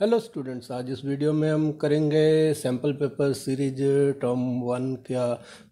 Hello students, आज इस video में हम करेंगे सैम्पल पेपर सीरीज टर्म 1 का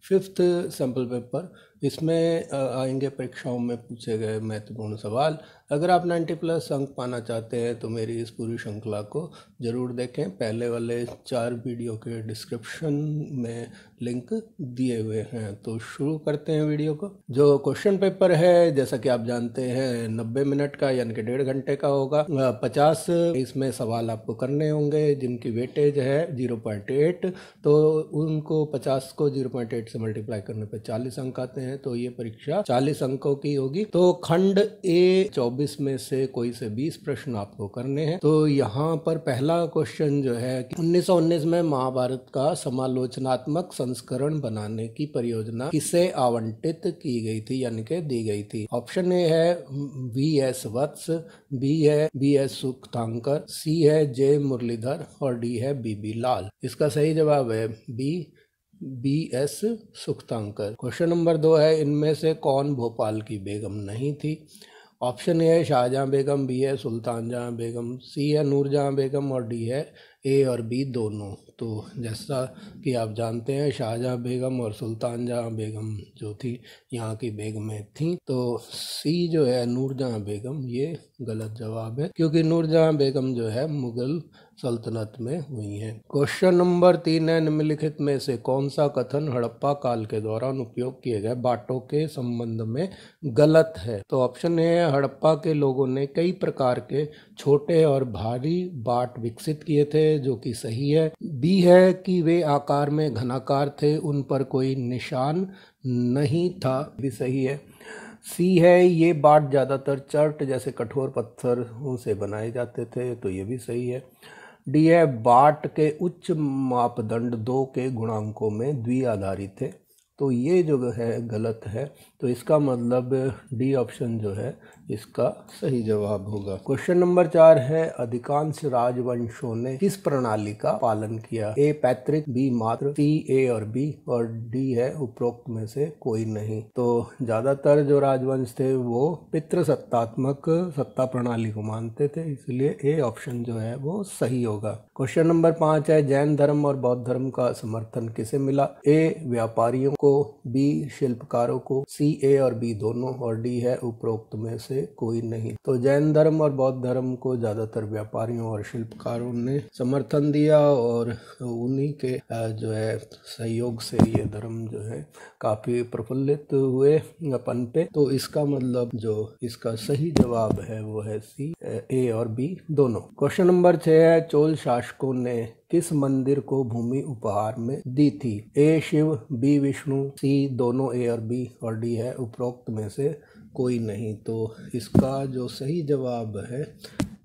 5th सैम्पल पेपर। इसमें आएंगे परीक्षाओं में पूछे गए महत्वपूर्ण सवाल। अगर आप 90+ अंक पाना चाहते हैं तो मेरी इस पूरी श्रृंखला को ज़रूर देखें। पहले वाले 4 वीडियो के डिस्क्रिप्शन में लिंक दिए हुए हैं। तो शुरू करते हैं वीडियो को। जो क्वेश्चन पेपर है, जैसा कि आप जानते हैं, 90 मिनट का यानी कि 1.5 घंटे का होगा। 50 इसमें सवाल आपको करने होंगे जिनकी वेटेज है 0.8। तो उनको 50 को 0.8 से मल्टीप्लाई करने पे 40 अंक आते हैं। तो ये परीक्षा 40 अंकों की होगी। तो खंड ए 24 में से कोई से 20 प्रश्न आपको करने हैं। तो यहाँ पर पहला क्वेश्चन जो है कि 1919 में महाभारत का समालोचनात्मक संस्करण बनाने की परियोजना किसे आवंटित की गई थी यानी कि दी गई थी। ऑप्शन ए है V.S. वत्स, बी है B.S. सुक्तांकर, सी है J. मुरलीधर और डी है B.B. लाल। इसका सही जवाब है B.S. सुक्तांकर। क्वेश्चन नंबर 2 है, इनमें से कौन भोपाल की बेगम नहीं थी। ऑप्शन ए है शाहजहां बेगम, बी है सुल्तान जहां बेगम, सी है नूरजहां बेगम और डी है ए और बी दोनों। तो जैसा कि आप जानते हैं, शाहजहां बेगम और सुल्तान जहां बेगम जो थी यहाँ की बेगमें थीं। तो सी जो है नूरजहां बेगम, ये गलत जवाब है, क्योंकि नूरजहां बेगम जो है मुगल सल्तनत में हुई हैं। क्वेश्चन नंबर 3 है, निम्नलिखित में से कौन सा कथन हड़प्पा काल के दौरान उपयोग किए गए बाटों के संबंध में गलत है। तो ऑप्शन ए है, हड़प्पा के लोगों ने कई प्रकार के छोटे और भारी बाट विकसित किए थे, जो कि सही है। बी है कि वे आकार में घनाकार थे, उन पर कोई निशान नहीं था, भी सही है। सी है, ये बाट ज़्यादातर चर्ट जैसे कठोर पत्थरों से बनाए जाते थे, तो ये भी सही है। डी है, बाट के उच्च मापदंड 2 के गुणांकों में द्विआधारी थे, तो ये जो है गलत है। तो इसका मतलब डी ऑप्शन जो है इसका सही जवाब होगा। क्वेश्चन नंबर 4 है, अधिकांश राजवंशों ने किस प्रणाली का पालन किया। ए पैतृक, बी मात्र, सी ए और बी और डी है उपरोक्त में से कोई नहीं। तो ज्यादातर जो राजवंश थे वो पितृसत्तात्मक सत्ता प्रणाली को मानते थे, इसलिए ए ऑप्शन जो है वो सही होगा। क्वेश्चन नंबर 5 है, जैन धर्म और बौद्ध धर्म का समर्थन किसे मिला। ए व्यापारियों को, बी शिल्पकारों को, सी ए और बी दोनों और डी है उपरोक्त में से कोई नहीं। तो जैन धर्म और बौद्ध धर्म को ज्यादातर व्यापारियों और शिल्पकारों ने समर्थन दिया और उन्हीं के जो है सहयोग से ये धर्म जो है काफी प्रफुल्लित हुए अपन पे। तो इसका मतलब जो इसका सही जवाब है वो है सी, ए और बी दोनों। क्वेश्चन नंबर 6 है, चोल शासकों ने किस मंदिर को भूमि उपहार में दी थी। ए शिव, बी विष्णु, सी दोनों ए और बी और डी है उपरोक्त में से कोई नहीं। तो इसका जो सही जवाब है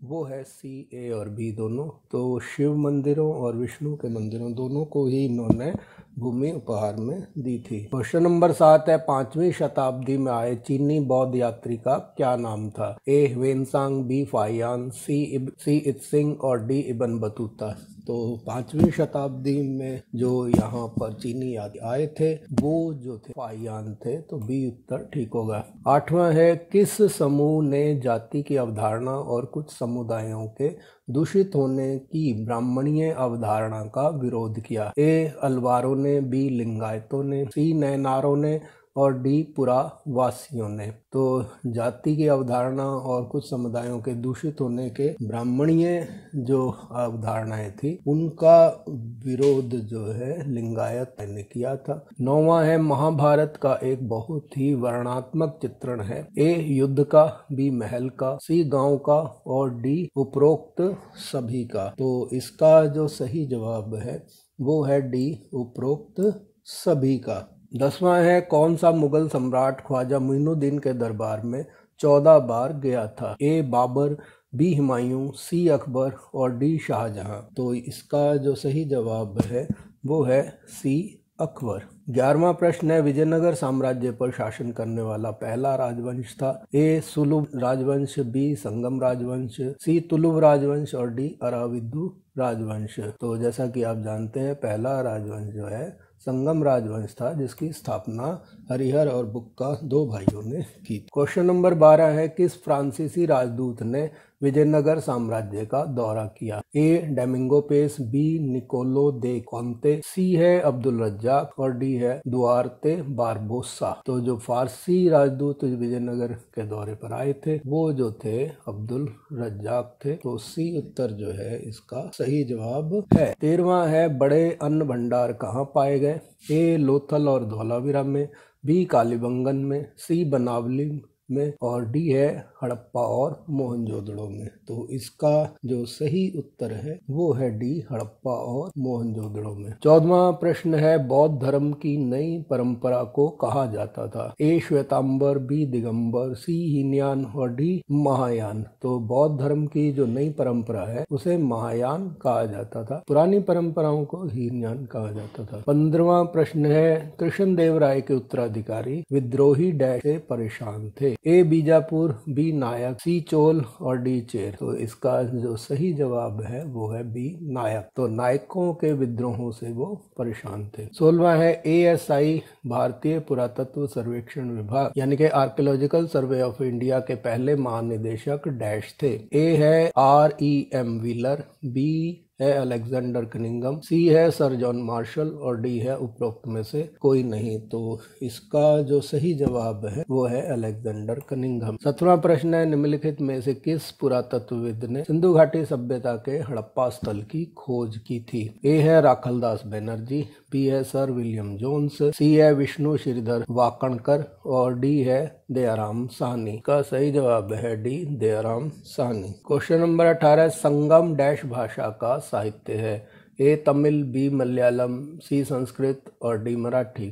वो है सी, ए और बी दोनों। तो शिव मंदिरों और विष्णु के मंदिरों दोनों को ही इन्होंने भूमि उपहार में दी थी। क्वेश्चन नंबर 7 है, 5वीं शताब्दी में आए चीनी बौद्ध यात्री का क्या नाम था। ए वेनसांग, बी फाहियान, सी इत्सिंग और डी इब्न बतूता। तो 5वीं शताब्दी में जो यहाँ पर चीनी यात्री आए थे वो जो थे फाहियान थे, तो बी उत्तर ठीक होगा। 8वां है, किस समूह ने जाति की अवधारणा और कुछ समुदायों के दूषित होने की ब्राह्मणीय अवधारणा का विरोध किया। ए अलवारों ने, बी लिंगायतों ने, सी नैनारों ने और डी पुरावासियों ने। तो जाति की अवधारणा और कुछ समुदायों के दूषित होने के ब्राह्मणीय जो अवधारणाएं थी उनका विरोध जो है लिंगायत ने किया था। 9वां है, महाभारत का एक बहुत ही वर्णनात्मक चित्रण है। ए युद्ध का, बी महल का, सी गांव का और डी उपरोक्त सभी का। तो इसका जो सही जवाब है वो है डी उपरोक्त सभी का। 10वां है, कौन सा मुगल सम्राट ख्वाजा मुइनुद्दीन के दरबार में 14 बार गया था। ए बाबर, बी हुमायूं, सी अकबर और डी शाहजहां। तो इसका जो सही जवाब है वो है सी अकबर। 11वां प्रश्न है, विजयनगर साम्राज्य पर शासन करने वाला पहला राजवंश था। ए सुलुभ राजवंश, बी संगम राजवंश, सी तुलुभ राजवंश और डी अराविदु राजवंश। तो जैसा कि आप जानते हैं, पहला राजवंश जो है संगम राजवंश था, जिसकी स्थापना हरिहर और बुक्का 2 भाइयों ने की। क्वेश्चन नंबर 12 है, किस फ्रांसीसी राजदूत ने विजयनगर साम्राज्य का दौरा किया? ए डोमिंगो पेस, बी निकोलो दे कॉन्ते, सी है अब्दुल रज्जाक और डी है दुआर्ते बारबोसा। तो जो फारसी राजदूत विजयनगर के दौरे पर आए थे वो जो थे अब्दुल रज्जाक थे। तो सी उत्तर जो है इसका सही जवाब है। 13वां है बड़े अन्न भंडार कहाँ पाए गए? ए लोथल और धौलावीरा में, बी कालीबंगन में, सी बनावली में और डी है हड़प्पा और मोहनजोदड़ो में। तो इसका जो सही उत्तर है वो है डी हड़प्पा और मोहनजोदड़ो में। 14वां प्रश्न है बौद्ध धर्म की नई परंपरा को कहा जाता था? ए श्वेतांबर, बी दिगंबर, सी हीनयान और डी महायान। तो बौद्ध धर्म की जो नई परंपरा है उसे महायान कहा जाता था, पुरानी परंपराओं को हीनयान कहा जाता था। 15वां प्रश्न है कृष्णदेवराय के उत्तराधिकारी विद्रोही डैश से परेशान थे? ए बीजापुर, बी नायक, सी चोल और डी चेर। तो इसका जो सही जवाब है वो है बी नायक। तो नायकों के विद्रोहों से वो परेशान थे। 16वां है ASI भारतीय पुरातत्व सर्वेक्षण विभाग यानी कि आर्कियोलॉजिकल सर्वे ऑफ इंडिया के पहले महानिदेशक डैश थे? ए है REM व्हीलर, बी है अलेक्जेंडर कनिंघम, सी है सर जॉन मार्शल और डी है उपरोक्त में से कोई नहीं। तो इसका जो सही जवाब है वो है अलेक्जेंडर कनिंघम। 17वां प्रश्न है निम्नलिखित में से किस पुरातत्वविद ने सिंधु घाटी सभ्यता के हड़प्पा स्थल की खोज की थी? ए है राखलदास बनर्जी, बी है सर विलियम जोन्स, सी है विष्णु श्रीधर वाकणकर और डी है दयाराम साहनी। का सही जवाब है D Dayaram Sahni. Question number 18 संगम डैश भाषा का साहित्य है? ए तमिल, बी मलयालम, सी संस्कृत और डी मराठी।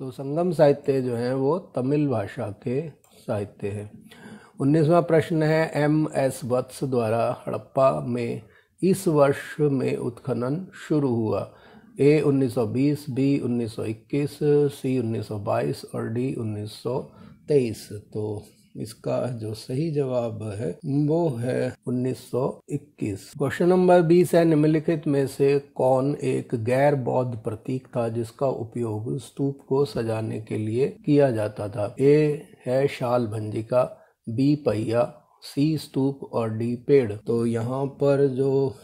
तो संगम साहित्य जो है वो तमिल भाषा के साहित्य है। 19वां प्रश्न है MS वत्स द्वारा हड़प्पा में इस वर्ष में उत्खनन शुरू हुआ? ए 1920, बी 1921, सी 1922 और डी 1923। तो इसका जो सही जवाब है वो है 1921। क्वेश्चन नंबर 20 है निम्नलिखित में से कौन एक गैर बौद्ध प्रतीक था जिसका उपयोग स्तूप को सजाने के लिए किया जाता था? ए है शाल भंजिका, बी पहिया, सी स्तूप और डी पेड़। तो यहाँ पर जो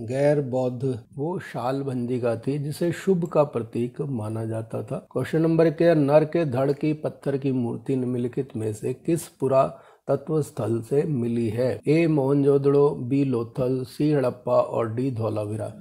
गैर बौद्ध वो शाल भंजिका थी जिसे शुभ का प्रतीक माना जाता था। क्वेश्चन नंबर 21 नर के धड़ की पत्थर की मूर्ति निम्नलिखित में से किस पुरातत्व स्थल से मिली है? ए मोहनजोदड़ो, बी लोथल, सी हड़प्पा और डी धौलावीरा।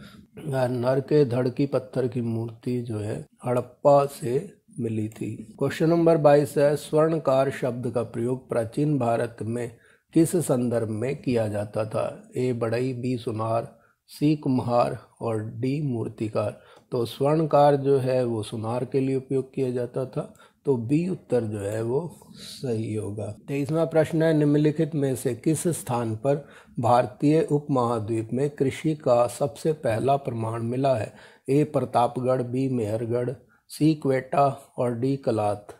नर के धड़ की पत्थर की मूर्ति जो है हड़प्पा से मिली थी। क्वेश्चन नंबर 22 है स्वर्णकार शब्द का प्रयोग प्राचीन भारत में किस संदर्भ में किया जाता था? ए बढ़ई, बी सुनार, सी कुम्हार और डी मूर्तिकार। तो स्वर्णकार जो है वो सुनार के लिए उपयोग किया जाता था। तो बी उत्तर जो है वो सही होगा। 23वां प्रश्न है निम्नलिखित में से किस स्थान पर भारतीय उपमहाद्वीप में कृषि का सबसे पहला प्रमाण मिला है? ए प्रतापगढ़, बी मेहरगढ़, सी क्वेटा और डी कलात।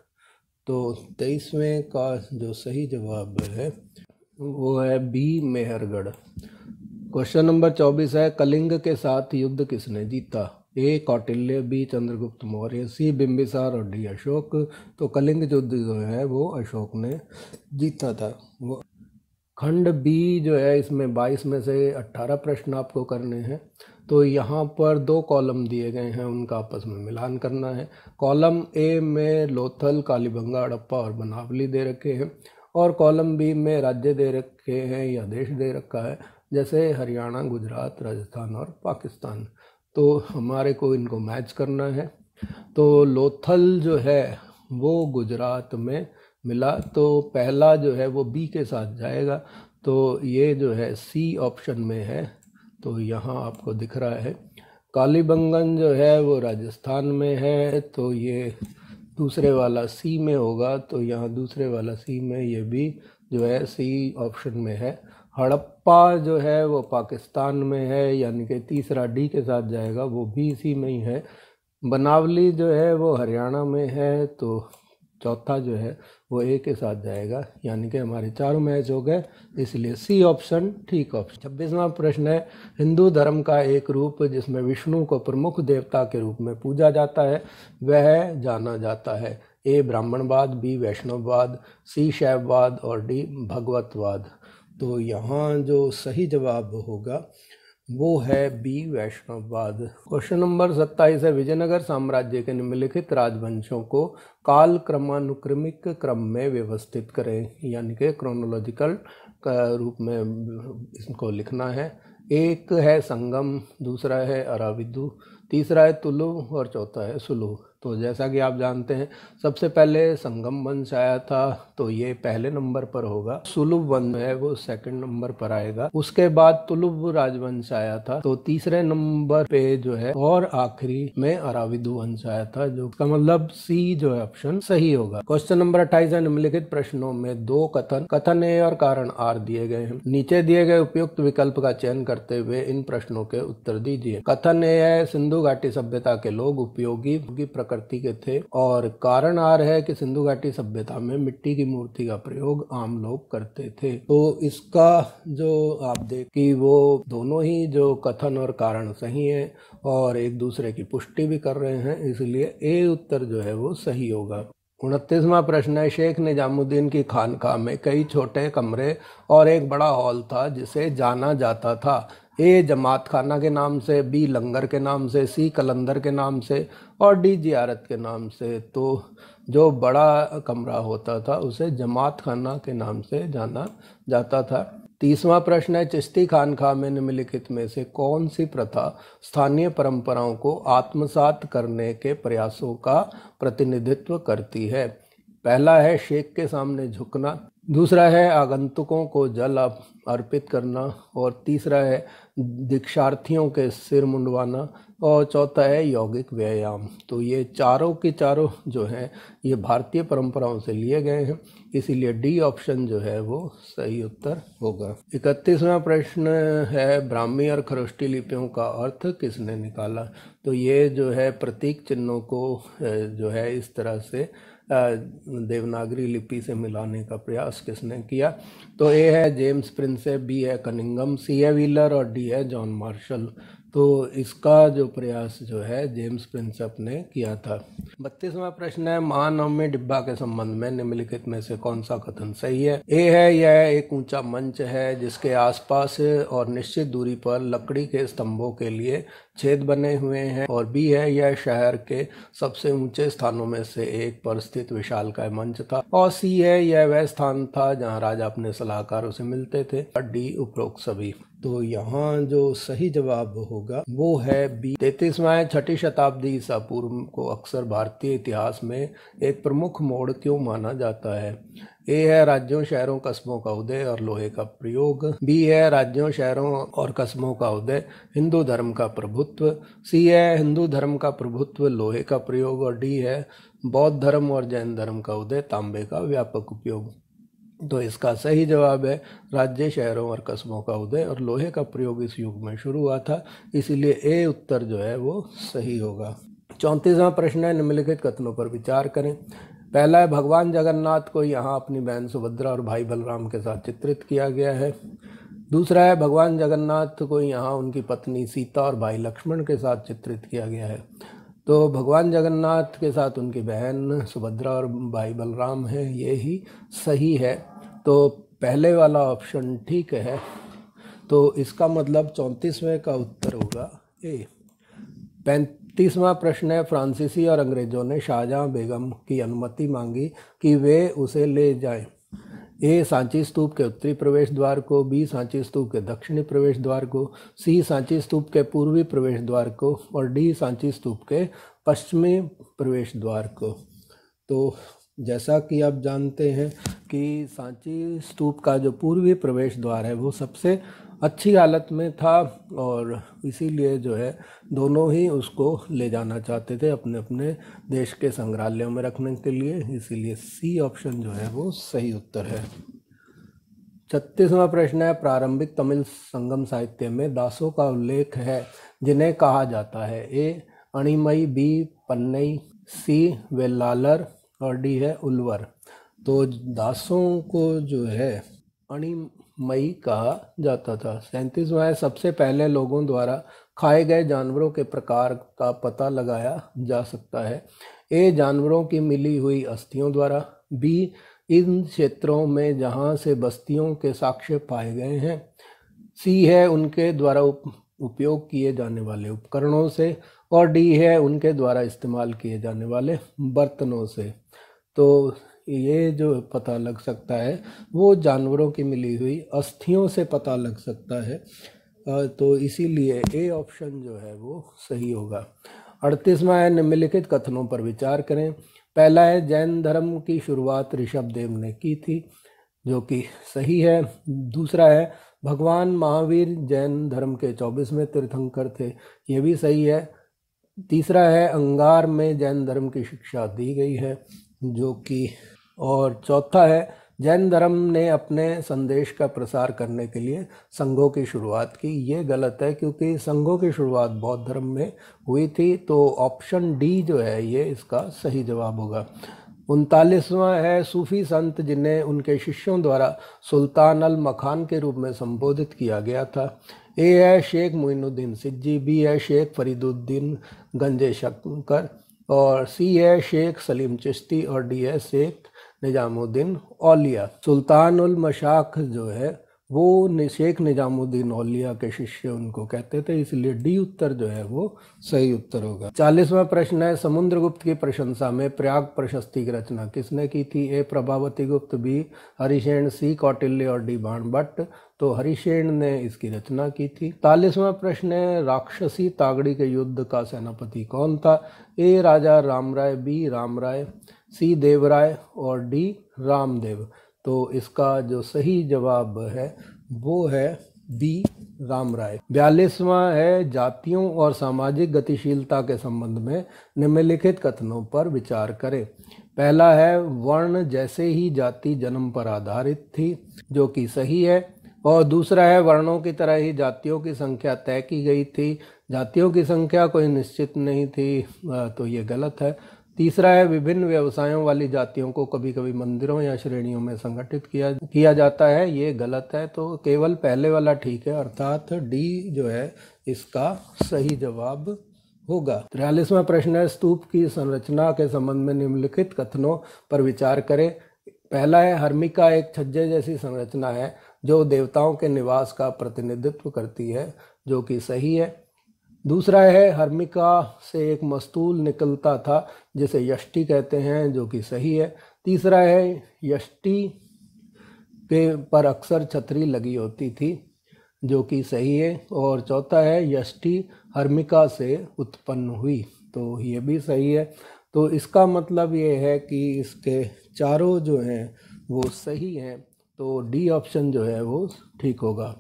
तो 23वें का जो सही जवाब है वो है बी मेहरगढ़। क्वेश्चन नंबर 24 है कलिंग के साथ युद्ध किसने जीता? ए कौटिल्य, बी चंद्रगुप्त मौर्य, सी बिंबिसार और डी अशोक। तो कलिंग युद्ध जो है वो अशोक ने जीता था। वो खंड बी जो है इसमें 22 में से 18 प्रश्न आपको करने हैं। तो यहाँ पर 2 कॉलम दिए गए हैं, उनका आपस में मिलान करना है। कॉलम ए में लोथल, कालीबंगा, हड़प्पा और बनावली दे रखे हैं और कॉलम बी में राज्य दे रखे हैं या देश दे रखा है जैसे हरियाणा, गुजरात, राजस्थान और पाकिस्तान। तो हमारे को इनको मैच करना है। तो लोथल जो है वो गुजरात में मिला, तो पहला जो है वो बी के साथ जाएगा। तो ये जो है सी ऑप्शन में है, तो यहाँ आपको दिख रहा है। कालीबंगन जो है वो राजस्थान में है, तो ये दूसरे वाला सी में होगा। तो यहाँ दूसरे वाला सी में ये भी जो है सी ऑप्शन में है। हड़प्पा जो है वो पाकिस्तान में है, यानी कि तीसरा डी के साथ जाएगा, वो भी इसी में ही है। बनावली जो है वो हरियाणा में है, तो चौथा जो है वो ए के साथ जाएगा, यानी कि हमारे चारों मैच हो गए, इसलिए सी ऑप्शन ठीक ऑप्शन। 26वां प्रश्न है हिंदू धर्म का एक रूप जिसमें विष्णु को प्रमुख देवता के रूप में पूजा जाता है वह जाना जाता है? ए ब्राह्मणवाद, बी वैष्णववाद, सी शैववाद और डी भगवतवाद। तो यहाँ जो सही जवाब होगा वो है बी, वैष्णववाद। क्वेश्चन नंबर 27 है, विजयनगर साम्राज्य के निम्नलिखित राजवंशों को काल क्रमानुक्रमिक क्रम में व्यवस्थित करें, यानी कि क्रोनोलॉजिकल रूप में इसको लिखना है। एक है संगम, दूसरा है अराविदु, तीसरा है तुलु और चौथा है सुलु। तो जैसा कि आप जानते हैं सबसे पहले संगम वंश आया था, तो ये पहले नंबर पर होगा। सुलुभ वंश है वो सेकंड नंबर पर आएगा। उसके बाद तुलुभ राजवंश आया था, तो तीसरे नंबर पे जो है, और आखिरी में अराविदु वंश आया था, जो का मतलब सी जो है ऑप्शन सही होगा। क्वेश्चन नंबर 28 है, निम्नलिखित प्रश्नों में दो कथन ए और कारण आर दिए गए हैं। नीचे दिए गए उपयुक्त विकल्प का चयन करते हुए इन प्रश्नों के उत्तर दीजिए। कथन ए है, सिंधु घाटी सभ्यता के लोग उपयोगी प्रकृति के थे, और कारण आर है कि सिंधु घाटी सभ्यता में मिट्टी की मूर्ति का प्रयोग आम लोग करते थे। तो इसका जो आप देख कि वो दोनों ही जो कथन और कारण सही है और एक दूसरे की पुष्टि भी कर रहे हैं, इसलिए ए उत्तर जो है वो सही होगा। 29वां प्रश्न है, शेख निजामुद्दीन की खानकाह में कई छोटे कमरे और एक बड़ा हॉल था जिसे जाना जाता था। ए जमात खाना के नाम से, बी लंगर के नाम से, सी कलंदर के नाम से और डी जियारत के नाम से। तो जो बड़ा कमरा होता था उसे जमात खाना के नाम से जाना जाता था। 30वां प्रश्न है, चिश्ती खानकाह में निम्नलिखित में से कौन सी प्रथा स्थानीय परंपराओं को आत्मसात करने के प्रयासों का प्रतिनिधित्व करती है? पहला है शेख के सामने झुकना, दूसरा है आगंतुकों को जल अर्पित करना, और तीसरा है दीक्षार्थियों के सिर मुंडवाना, और चौथा है यौगिक व्यायाम। तो ये चारों की चारों जो हैं ये भारतीय परंपराओं से लिए गए हैं, इसीलिए डी ऑप्शन जो है वो सही उत्तर होगा। 31वां प्रश्न है, ब्राह्मी और खरोष्टी लिपियों का अर्थ किसने निकाला? तो ये जो है प्रतीक चिन्हों को जो है इस तरह से देवनागरी लिपि से मिलाने का प्रयास किसने किया? तो ए है जेम्स प्रिंसेप, बी है कनिंगम, सी है व्हीलर और डी है जॉन मार्शल। तो इसका जो प्रयास जो है जेम्स प्रिंसेप ने किया था। 32वां प्रश्न है, महानवमी डिब्बा के संबंध में निम्नलिखित में से कौन सा कथन सही है? ए है, यह एक ऊंचा मंच है जिसके आसपास और निश्चित दूरी पर लकड़ी के स्तंभों के लिए छेद बने हुए हैं, और बी है, यह शहर के सबसे ऊंचे स्थानों में से एक पर स्थित विशालकाय मंच था, और सी है, यह वह स्थान था जहां राजा अपने सलाहकारों से मिलते थे, और डी उपरोक्त सभी। तो यहाँ जो सही जवाब होगा वो है बी। 33वां, छठी शताब्दी ईसा पूर्व को अक्सर भारतीय इतिहास में एक प्रमुख मोड़ क्यों माना जाता है? ए है, राज्यों शहरों कस्बों का उदय और लोहे का प्रयोग, बी है, राज्यों शहरों और कस्बों का उदय, हिंदू धर्म का प्रभुत्व, सी है, हिंदू धर्म का प्रभुत्व, लोहे का प्रयोग, और डी है, बौद्ध धर्म और जैन धर्म का उदय, तांबे का व्यापक उपयोग। तो इसका सही जवाब है राज्य शहरों और कस्बों का उदय और लोहे का प्रयोग इस युग में शुरू हुआ था, इसीलिए ए उत्तर जो है वो सही होगा। 34वां प्रश्न है, निम्नलिखित कथनों पर विचार करें। पहला है, भगवान जगन्नाथ को यहाँ अपनी बहन सुभद्रा और भाई बलराम के साथ चित्रित किया गया है। दूसरा है, भगवान जगन्नाथ को यहाँ उनकी पत्नी सीता और भाई लक्ष्मण के साथ चित्रित किया गया है। तो भगवान जगन्नाथ के साथ उनकी बहन सुभद्रा और भाई बलराम है, ये ही सही है। तो पहले वाला ऑप्शन ठीक है, तो इसका मतलब 34वें का उत्तर होगा ए। 35वां प्रश्न है, फ्रांसीसी और अंग्रेजों ने शाहजहां बेगम की अनुमति मांगी कि वे उसे ले जाएं। ए, सांची स्तूप के उत्तरी प्रवेश द्वार को, बी, सांची स्तूप के दक्षिणी प्रवेश द्वार को, सी, सांची स्तूप के पूर्वी प्रवेश द्वार को, और डी, सांची स्तूप के पश्चिमी प्रवेश द्वार को। तो जैसा कि आप जानते हैं कि सांची स्तूप का जो पूर्वी प्रवेश द्वार है वो सबसे अच्छी हालत में था, और इसीलिए जो है दोनों ही उसको ले जाना चाहते थे अपने अपने देश के संग्रहालयों में रखने के लिए, इसीलिए सी ऑप्शन जो है वो सही उत्तर है। 36वां प्रश्न है, प्रारंभिक तमिल संगम साहित्य में दासों का उल्लेख है जिन्हें कहा जाता है? ए, अणिमई, बी, पन्नई, सी, वेल्लालर, और डी है उल्वर। तो दासों को जो है अणिमई कहा जाता था। 37वां है, सबसे पहले लोगों द्वारा खाए गए जानवरों के प्रकार का पता लगाया जा सकता है? ए, जानवरों की मिली हुई अस्थियों द्वारा, बी, इन क्षेत्रों में जहाँ से बस्तियों के साक्ष्य पाए गए हैं। सी है उनके द्वारा उपयोग किए जाने वाले उपकरणों से, और डी है उनके द्वारा इस्तेमाल किए जाने वाले बर्तनों से। तो ये जो पता लग सकता है वो जानवरों की मिली हुई अस्थियों से पता लग सकता है। तो इसीलिए ए ऑप्शन जो है वो सही होगा। 38वां है निम्नलिखित कथनों पर विचार करें। पहला है जैन धर्म की शुरुआत ऋषभदेव ने की थी, जो कि सही है। दूसरा है भगवान महावीर जैन धर्म के 24वें तीर्थंकर थे, ये भी सही है। तीसरा है अंगार में जैन धर्म की शिक्षा दी गई है, जो कि, और चौथा है जैन धर्म ने अपने संदेश का प्रसार करने के लिए संघों की शुरुआत की। ये गलत है, क्योंकि संघों की शुरुआत बौद्ध धर्म में हुई थी। तो ऑप्शन डी जो है ये इसका सही जवाब होगा। 39वां है सूफी संत जिन्हें उनके शिष्यों द्वारा सुल्तान अल मखान के रूप में संबोधित किया गया था। ए है शेख मोइनुद्दीन सिज्जी, बी है शेख फरीदुद्दीन गंजे शंकर, और सी है शेख सलीम चिश्ती, और डी है शेख निजामुद्दीन औलिया। सुल्तान उल मशाक जो है वो शेख निजामुद्दीन औलिया के शिष्य उनको कहते थे, इसलिए डी उत्तर जो है वो सही उत्तर होगा। 40वां प्रश्न है समुद्रगुप्त की प्रशंसा में प्रयाग प्रशस्ति की रचना किसने की थी। ए प्रभावती गुप्त, बी हरिशेन, सी कौटिल्य, और डी बाणभट्ट। तो हरिशेन ने इसकी रचना की थी। 41वां प्रश्न है राक्षसी तागड़ी के युद्ध का सेनापति कौन था। ए राजा रामराय, बी रामराय, सी देवराय, और डी रामदेव। तो इसका जो सही जवाब है वो है बी रामराय। 42वां है जातियों और सामाजिक गतिशीलता के संबंध में निम्नलिखित कथनों पर विचार करें। पहला है वर्ण जैसे ही जाति जन्म पर आधारित थी, जो कि सही है। और दूसरा है वर्णों की तरह ही जातियों की संख्या तय की गई थी, जातियों की संख्या कोई निश्चित नहीं थी, तो ये गलत है। तीसरा है विभिन्न व्यवसायों वाली जातियों को कभी कभी मंदिरों या श्रेणियों में संगठित किया जाता है, ये गलत है। तो केवल पहले वाला ठीक है, अर्थात डी जो है इसका सही जवाब होगा। 43वां प्रश्न है स्तूप की संरचना के संबंध में निम्नलिखित कथनों पर विचार करें। पहला है हर्मिका एक छज्जे जैसी संरचना है जो देवताओं के निवास का प्रतिनिधित्व करती है, जो कि सही है। दूसरा है हर्मिका से एक मस्तूल निकलता था जिसे यष्टि कहते हैं, जो कि सही है। तीसरा है यष्टि के पर अक्सर छतरी लगी होती थी, जो कि सही है। और चौथा है यष्टि हर्मिका से उत्पन्न हुई, तो ये भी सही है। तो इसका मतलब ये है कि इसके चारों जो हैं वो सही हैं, तो डी ऑप्शन जो है वो ठीक होगा।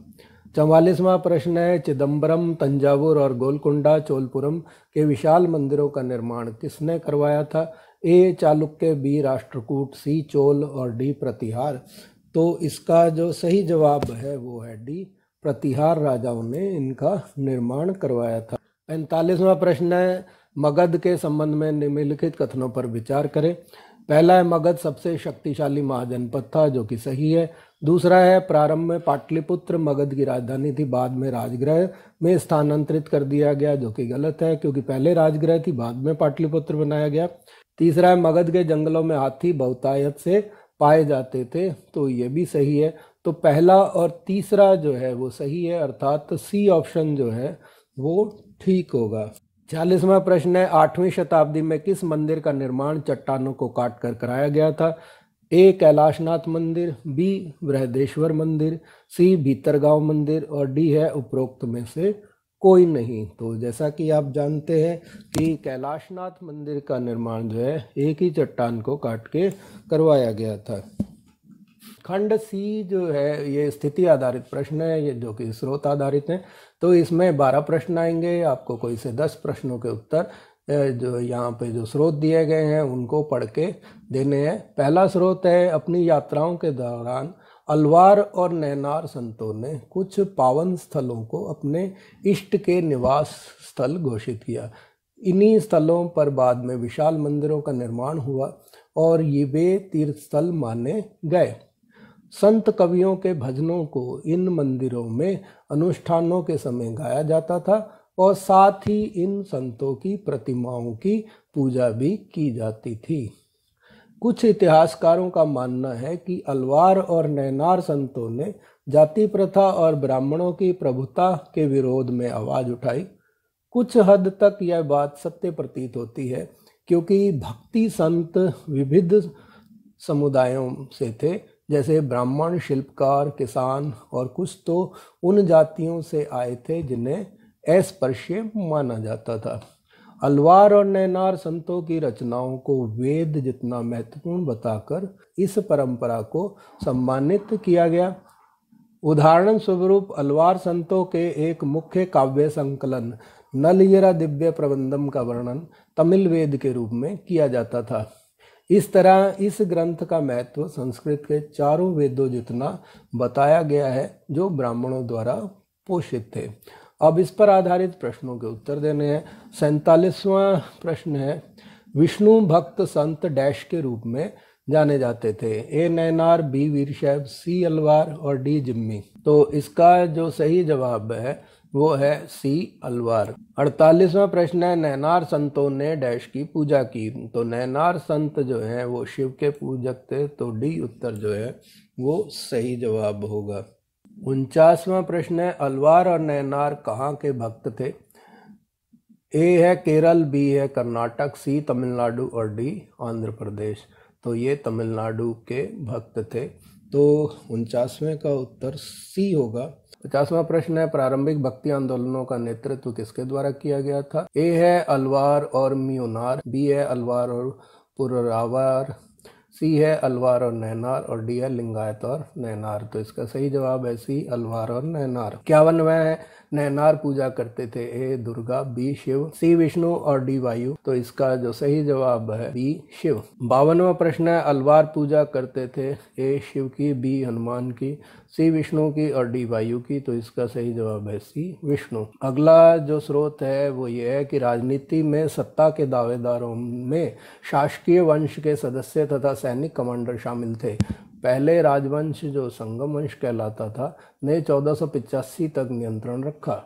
44वां प्रश्न है चिदम्बरम, तंजावुर और गोलकुंडा चोलपुरम के विशाल मंदिरों का निर्माण किसने करवाया था। ए चालुक्य, बी राष्ट्रकूट, सी चोल, और डी प्रतिहार। तो इसका जो सही जवाब है वो है डी, प्रतिहार राजाओं ने इनका निर्माण करवाया था। 45वां प्रश्न है मगध के संबंध में निम्नलिखित कथनों पर विचार करें। पहला है मगध सबसे शक्तिशाली महाजनपद था, जो कि सही है। दूसरा है प्रारंभ में पाटलिपुत्र मगध की राजधानी थी, बाद में राजगृह में स्थानांतरित कर दिया गया, जो कि गलत है, क्योंकि पहले राजगृह थी बाद में पाटलिपुत्र बनाया गया। तीसरा है मगध के जंगलों में हाथी बहुतायत से पाए जाते थे, तो ये भी सही है। तो पहला और तीसरा जो है वो सही है, अर्थात सी ऑप्शन जो है वो ठीक होगा। 46वां प्रश्न है 8वीं शताब्दी में किस मंदिर का निर्माण चट्टानों को काट कर कराया गया था। ए कैलाशनाथ मंदिर, बी बृहदेश्वर मंदिर, सी भीतरगांव मंदिर, और डी है उपरोक्त में से कोई नहीं। तो जैसा कि आप जानते हैं कि कैलाशनाथ मंदिर का निर्माण जो है एक ही चट्टान को काट के करवाया गया था। खंड सी जो है ये स्थिति आधारित प्रश्न है, ये जो कि स्रोत आधारित है। तो इसमें 12 प्रश्न आएंगे, आपको कोई से 10 प्रश्नों के उत्तर जो यहाँ पे जो स्रोत दिए गए हैं उनको पढ़ के देने हैं। पहला स्रोत है अपनी यात्राओं के दौरान अलवार और नैनार संतों ने कुछ पावन स्थलों को अपने इष्ट के निवास स्थल घोषित किया। इन्हीं स्थलों पर बाद में विशाल मंदिरों का निर्माण हुआ और ये वे तीर्थ स्थल माने गए। संत कवियों के भजनों को इन मंदिरों में अनुष्ठानों के समय गाया जाता था और साथ ही इन संतों की प्रतिमाओं की पूजा भी की जाती थी। कुछ इतिहासकारों का मानना है कि अलवार और नैनार संतों ने जाति प्रथा और ब्राह्मणों की प्रभुता के विरोध में आवाज उठाई। कुछ हद तक यह बात सत्य प्रतीत होती है, क्योंकि भक्ति संत विविध समुदायों से थे, जैसे ब्राह्मण, शिल्पकार, किसान, और कुछ तो उन जातियों से आए थे जिन्हें अस्पृश्य माना जाता था। अलवार और नैनार संतों की रचनाओं को वेद जितना महत्वपूर्ण बताकर इस परंपरा को सम्मानित किया गया। उदाहरण स्वरूप अलवार संतों के एक मुख्य काव्य संकलन नलयरा दिव्य प्रबंधम का वर्णन तमिल वेद के रूप में किया जाता था। इस तरह इस ग्रंथ का महत्व संस्कृत के चारों वेदों जितना बताया गया है, जो ब्राह्मणों द्वारा पोषित थे। अब इस पर आधारित प्रश्नों के उत्तर देने हैं। 47वां प्रश्न है, विष्णु भक्त संत डैश के रूप में जाने जाते थे? ए नैनार, बी वीरशैव, सी अलवार और डी जिम्मी। तो इसका जो सही जवाब है वो है सी अलवार। 48वां प्रश्न है, नैनार संतों ने डैश की पूजा की? तो नैनार संत जो है वो शिव के पूजक थे, तो डी उत्तर जो है वो सही जवाब होगा। 49वां प्रश्न है, अलवार और नैनार कहाँ के भक्त थे? ए है केरल, बी है कर्नाटक, सी तमिलनाडु और डी आंध्र प्रदेश। तो ये तमिलनाडु के भक्त थे, तो 49वें का उत्तर सी होगा। 50वां प्रश्न है, प्रारंभिक भक्ति आंदोलनों का नेतृत्व किसके द्वारा किया गया था? ए है अलवार और म्यूनार, बी है अलवार और पुररावार, सी है अलवार और नैनार और डी है लिंगायत और नैनार। तो इसका सही जवाब है सी अलवार और नैनार। 51वां है, नैनार पूजा करते थे? ए दुर्गा, बी शिव, सी विष्णु और डी वायु। तो इसका जो सही जवाब है बी शिव। 52वां प्रश्न है, अलवार पूजा करते थे? ए शिव की, बी हनुमान की, सी विष्णु की और डी वायु की। तो इसका सही जवाब है सी विष्णु। अगला जो स्रोत है वो ये है कि राजनीति में सत्ता के दावेदारों में शासकीय वंश के सदस्य तथा सैनिक कमांडर शामिल थे। पहले राजवंश जो संगम वंश कहलाता था ने 1485 तक नियंत्रण रखा।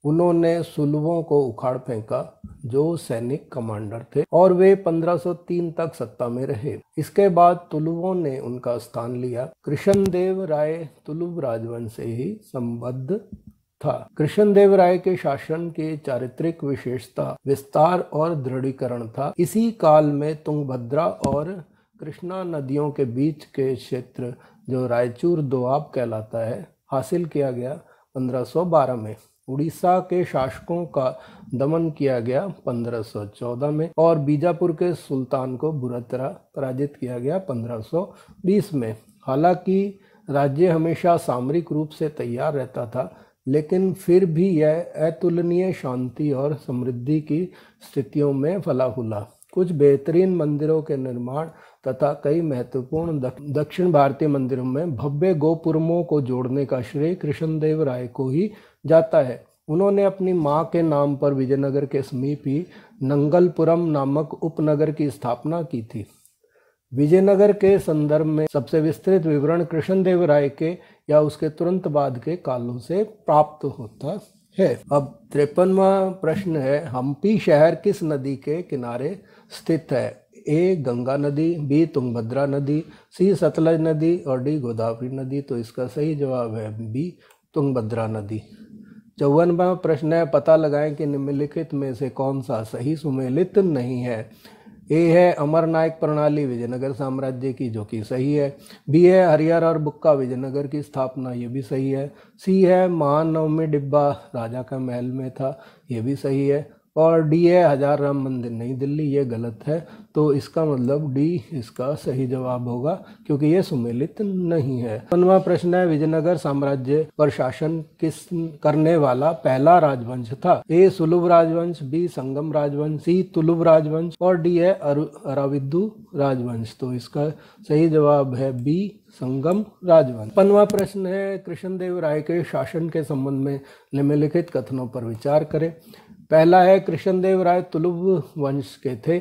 उन्होंने सुलभों को उखाड़ फेंका जो सैनिक कमांडर थे, और वे 1503 तक सत्ता में रहे। इसके बाद तुलुवों ने उनका स्थान लिया। कृष्णदेव राय तुलुव राजवंश से ही संबद्ध था। कृष्णदेव राय के शासन की चारित्रिक विशेषता विस्तार और दृढ़ीकरण था। इसी काल में तुंगभद्रा और कृष्णा नदियों के बीच के क्षेत्र जो रायचूर दोआब कहलाता है हासिल किया गया 1512 में। उड़ीसा के शासकों का दमन किया गया 1514 में, और बीजापुर के सुल्तान को बुरी तरह पराजित किया गया 1520 में। हालांकि राज्य हमेशा सामरिक रूप से तैयार रहता था, लेकिन फिर भी यह अतुलनीय शांति और समृद्धि की स्थितियों में फला फूला। कुछ बेहतरीन मंदिरों के निर्माण तथा कई महत्वपूर्ण दक्षिण भारतीय मंदिरों में भव्य गोपुरमों को जोड़ने का श्रेय कृष्णदेव राय को ही जाता है। उन्होंने अपनी मां के नाम पर विजयनगर के समीप ही नंगलपुरम नामक उपनगर की स्थापना की थी। विजयनगर के संदर्भ में सबसे विस्तृत विवरण कृष्णदेव राय के या उसके तुरंत बाद के कालों से प्राप्त होता है। अब 53वां प्रश्न है, हम्पी शहर किस नदी के किनारे स्थित है? ए गंगा नदी, बी तुंगभद्रा नदी, सी सतलज नदी और डी गोदावरी नदी। तो इसका सही जवाब है बी तुंगभद्रा नदी। 54वां प्रश्न है, पता लगाएं कि निम्नलिखित में से कौन सा सही सुमेलित नहीं है। ए है अमरनायक प्रणाली विजयनगर साम्राज्य की, जो कि सही है। बी है हरिहर और बुक्का विजयनगर की स्थापना, ये भी सही है। सी है महानवमी डिब्बा राजा का महल में था, ये भी सही है। और डी है हजार राम मंदिर नई दिल्ली, ये गलत है। तो इसका मतलब डी इसका सही जवाब होगा, क्योंकि ये सुमेलित नहीं है। 55वां प्रश्न है, विजयनगर साम्राज्य पर शासन किस करने वाला पहला राजवंश था? ए सुलभ राजवंश, बी संगम राजवंश, सी तुलुव राजवंश और डी है अराविद्दु राजवंश। तो इसका सही जवाब है बी संगम राजवंश। 55वां प्रश्न है, कृष्णदेव राय के शासन के संबंध में निम्नलिखित कथनों पर विचार करें। पहला है, कृष्णदेव राय तुलुव वंश के थे,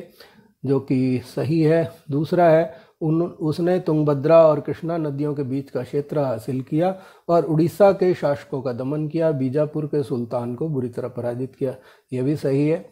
जो कि सही है। दूसरा है, उसने तुंगभद्रा और कृष्णा नदियों के बीच का क्षेत्र हासिल किया और उड़ीसा के शासकों का दमन किया, बीजापुर के सुल्तान को बुरी तरह पराजित किया, यह भी सही है।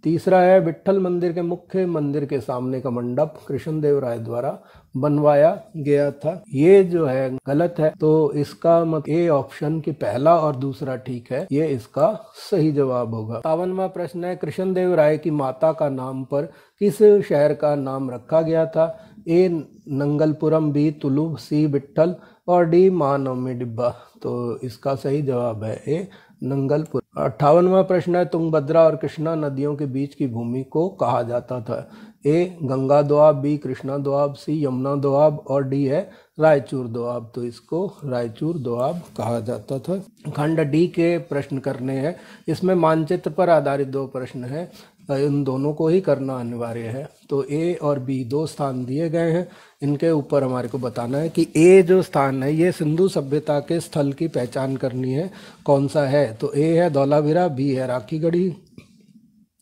तीसरा है विट्ठल मंदिर के मुख्य मंदिर के सामने का मंडप कृष्णदेव राय द्वारा बनवाया गया था। ये जो है गलत है, तो इसका मतलब ए ऑप्शन की पहला और दूसरा ठीक है, ये इसका सही जवाब होगा। 57वां प्रश्न है कृष्णदेव राय की माता का नाम पर किस शहर का नाम रखा गया था? ए नंगलपुरम, बी तुलु, सी विट्ठल और डी महानवमी डिब्बा। तो इसका सही जवाब है ए नंगलपुर। 58वां प्रश्न है तुंगभद्रा और कृष्णा नदियों के बीच की भूमि को कहा जाता था? ए गंगा दोआब, बी कृष्णा दोआब, सी यमुना दोआब और डी है रायचूर दोआब। तो इसको रायचूर दोआब कहा जाता था। खंड डी के प्रश्न करने हैं। इसमें मानचित्र पर आधारित 2 प्रश्न हैं, इन दोनों को ही करना अनिवार्य है। तो ए और बी 2 स्थान दिए गए हैं, इनके ऊपर हमारे को बताना है कि ए जो स्थान है ये सिंधु सभ्यता के स्थल की पहचान करनी है, कौन सा है? तो ए है धौलावीरा, बी है राखीगढ़ी,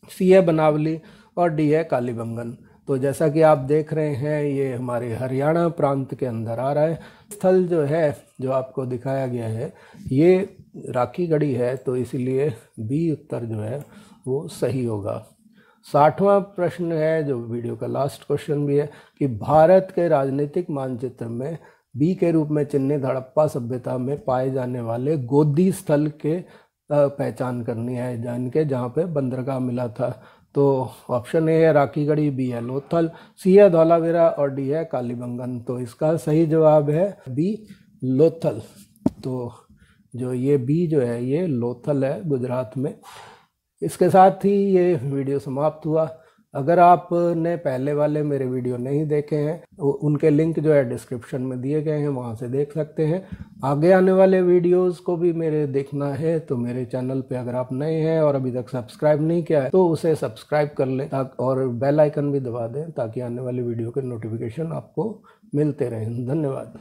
सी है बनावली और डी है कालीबंगन। तो जैसा कि आप देख रहे हैं ये हमारे हरियाणा प्रांत के अंदर आ रहा है। स्थल जो है जो आपको दिखाया गया है ये राखीगढ़ी है, तो इसीलिए बी उत्तर जो है वो सही होगा। 60वां प्रश्न है जो वीडियो का लास्ट क्वेश्चन भी है कि भारत के राजनीतिक मानचित्र में बी के रूप में चिन्हित हड़प्पा सभ्यता में पाए जाने वाले गोदी स्थल के पहचान करनी है, जिनके जहाँ पे बंदरगाह मिला था। तो ऑप्शन ए है राखीगढ़ी, बी है लोथल, सी है धौलावीरा और डी है कालीबंगन। तो इसका सही जवाब है बी लोथल। तो जो ये बी जो है ये लोथल है गुजरात में। इसके साथ ही ये वीडियो समाप्त हुआ। अगर आपने पहले वाले मेरे वीडियो नहीं देखे हैं उनके लिंक जो है डिस्क्रिप्शन में दिए गए हैं, वहाँ से देख सकते हैं। आगे आने वाले वीडियोस को भी मेरे देखना है तो मेरे चैनल पे अगर आप नए हैं और अभी तक सब्सक्राइब नहीं किया है तो उसे सब्सक्राइब कर लें और बेल आइकन भी दबा दें ताकि आने वाले वीडियो के नोटिफिकेशन आपको मिलते रहें। धन्यवाद।